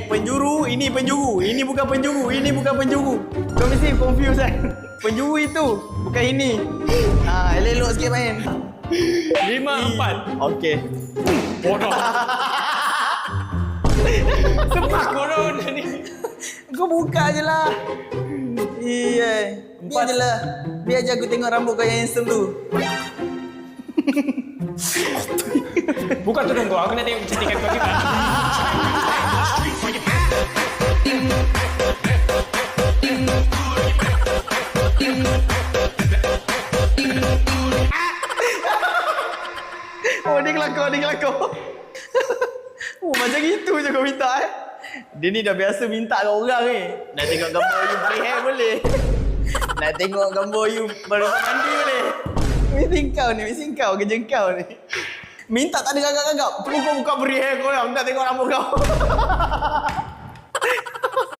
Penjuru, ini penjuru. Ini bukan penjuru, ini bukan penjuru. Kau mesti confuse kan? Penjuru itu, bukan ini. Elok-elok sikit main. 5-4. Okey. Bodoh. Sepak bodoh ni. Kau buka je lah. Iya. Biar je lah. Biar je aku tengok rambut kau yang handsome tu. Buka tudung kau, aku nak tengok kecantikan kau juga. Dia kelakar. Macam gitu je kau minta Dia ni dah biasa minta kat orang ni. Nak tengok gambar you play hair boleh. Nak tengok gambar you baru mandi boleh. Mesti kau kerja kau ni. Minta tak ada gagap-gagap. Terus kau buka beri hair kau nak tengok rambut kau.